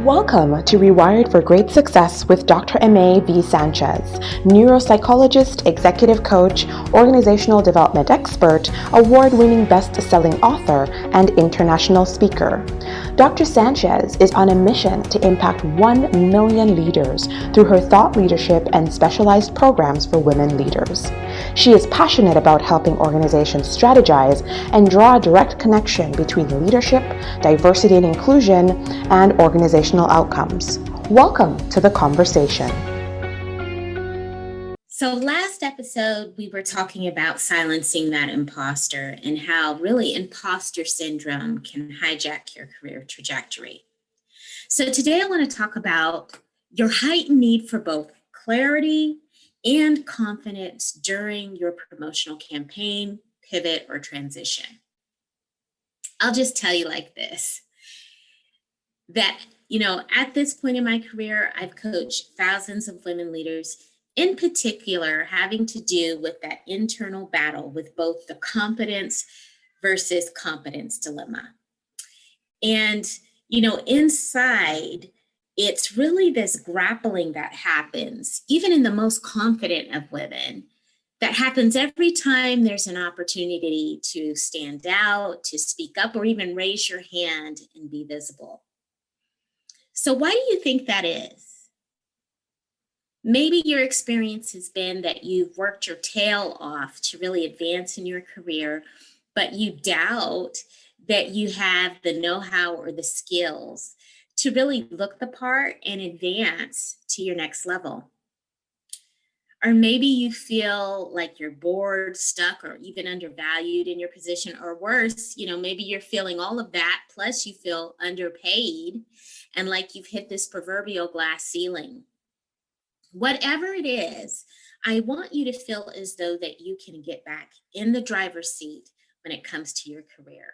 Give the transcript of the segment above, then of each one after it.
Welcome to Rewired for Great Success with Dr. Aimee Sanchez, neuropsychologist, executive coach, organizational development expert, award-winning best-selling author, and international speaker. Dr. Sanchez is on a mission to impact 1 million leaders through her thought leadership and specialized programs for women leaders. She is passionate about helping organizations strategize and draw a direct connection between leadership, diversity and inclusion, and organizational outcomes. Welcome to the conversation. So last episode, we were talking about silencing that imposter and how really imposter syndrome can hijack your career trajectory. So today I want to talk about your heightened need for both clarity and confidence during your promotional campaign, pivot, or transition. I'll just tell you like this, that, at this point in my career, I've coached thousands of women leaders, in particular, having to do with that internal battle with both the competence versus competence dilemma. And, inside, it's really this grappling that happens, even in the most confident of women, that happens every time there's an opportunity to stand out, to speak up, or even raise your hand and be visible. So why do you think that is? Maybe your experience has been that you've worked your tail off to really advance in your career, but you doubt that you have the know-how or the skills to really look the part and advance to your next level. Or maybe you feel like you're bored, stuck, or even undervalued in your position, or worse, maybe you're feeling all of that, plus you feel underpaid and like you've hit this proverbial glass ceiling. Whatever it is, I want you to feel as though that you can get back in the driver's seat when it comes to your career.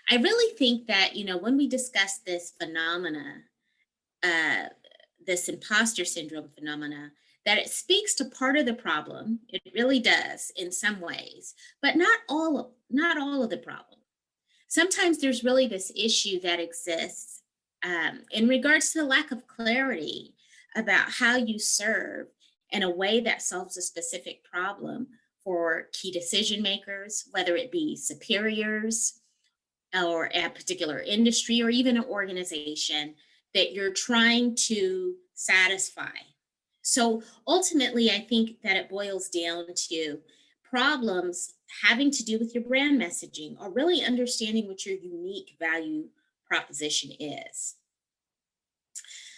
I really think that, when we discuss this phenomena, this imposter syndrome phenomena, that it speaks to part of the problem. It really does in some ways, but not all of the problem. Sometimes there's really this issue that exists in regards to the lack of clarity about how you serve in a way that solves a specific problem for key decision makers, whether it be superiors or a particular industry or even an organization that you're trying to satisfy. So ultimately, I think that it boils down to problems having to do with your brand messaging or really understanding what your unique value proposition is.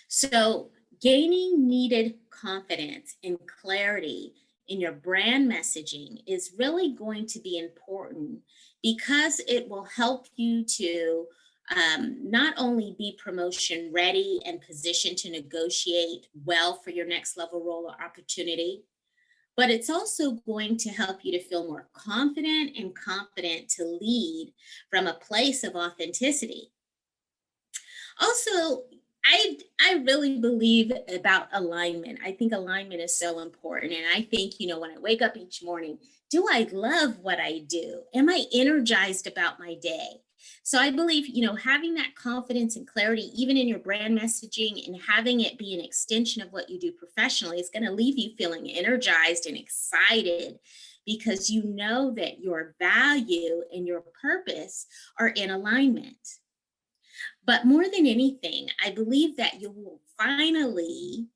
So gaining needed confidence and clarity in your brand messaging is really going to be important because it will help you to not only be promotion ready and positioned to negotiate well for your next level role or opportunity, but it's also going to help you to feel more confident and confident to lead from a place of authenticity. Also, I really believe about alignment. I think alignment is so important. And I think, when I wake up each morning, do I love what I do? Am I energized about my day? So I believe, having that confidence and clarity, even in your brand messaging and having it be an extension of what you do professionally is going to leave you feeling energized and excited because you know that your value and your purpose are in alignment. But more than anything, I believe that you will finally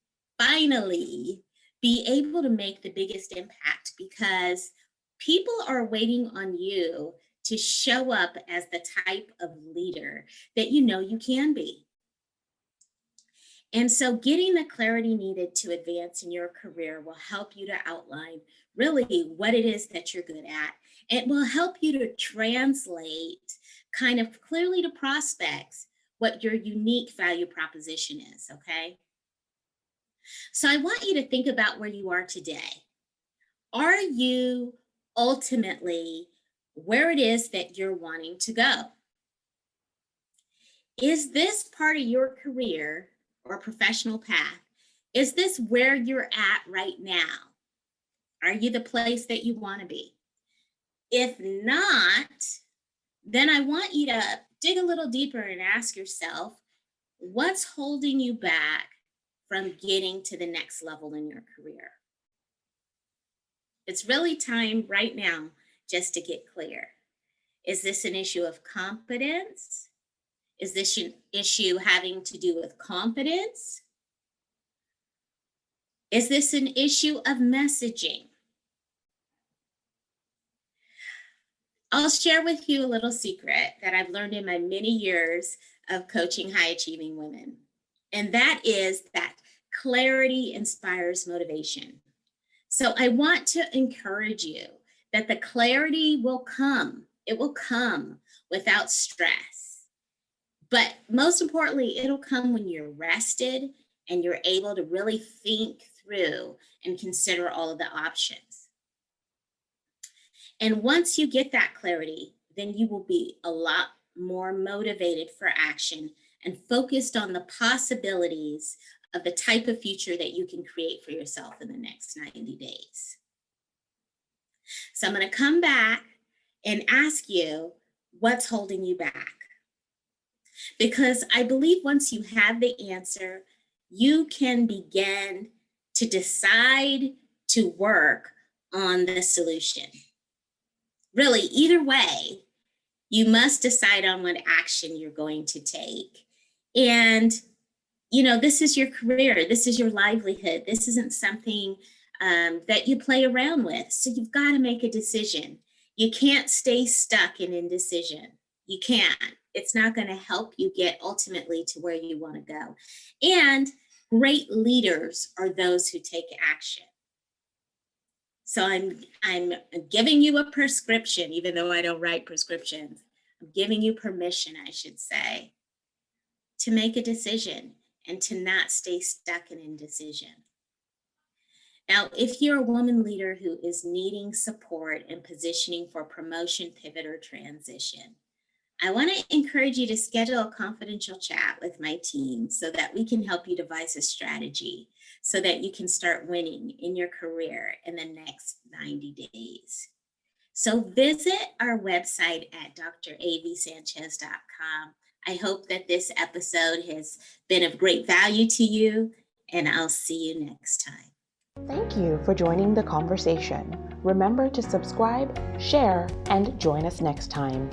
be able to make the biggest impact because people are waiting on you to show up as the type of leader that you can be. And so getting the clarity needed to advance in your career will help you to outline really what it is that you're good at. It will help you to translate kind of clearly to prospects what your unique value proposition is, okay? So I want you to think about where you are today. Are you ultimately where it is that you're wanting to go? Is this part of your career or professional path? Is this where you're at right now? Are you the place that you want to be? If not, then I want you to dig a little deeper and ask yourself, What's holding you back from getting to the next level in your career? It's really time right now just to get clear. Is this an issue of competence? Is this an issue having to do with competence? Is this an issue of messaging? I'll share with you a little secret that I've learned in my many years of coaching high achieving women. And that is that clarity inspires motivation. So I want to encourage you that the clarity will come. It will come without stress. But most importantly, it'll come when you're rested and you're able to really think through and consider all of the options. And once you get that clarity, then you will be a lot more motivated for action and focused on the possibilities of the type of future that you can create for yourself in the next 90 days. So I'm going to come back and ask you what's holding you back. Because I believe once you have the answer, you can begin to decide to work on the solution. Really, either way, you must decide on what action you're going to take. And, this is your career. This is your livelihood. This isn't something that you play around with. So you've got to make a decision. You can't stay stuck in indecision. You can't. It's not going to help you get ultimately to where you want to go. And great leaders are those who take action. So I'm giving you a prescription, even though I don't write prescriptions. I'm giving you permission, I should say, to make a decision and to not stay stuck in indecision. Now, if you're a woman leader who is needing support and positioning for promotion, pivot, or transition, I want to encourage you to schedule a confidential chat with my team so that we can help you devise a strategy so that you can start winning in your career in the next 90 days. So visit our website at draimee.sanchez.com. I hope that this episode has been of great value to you, and I'll see you next time. Thank you for joining the conversation. Remember to subscribe, share, and join us next time.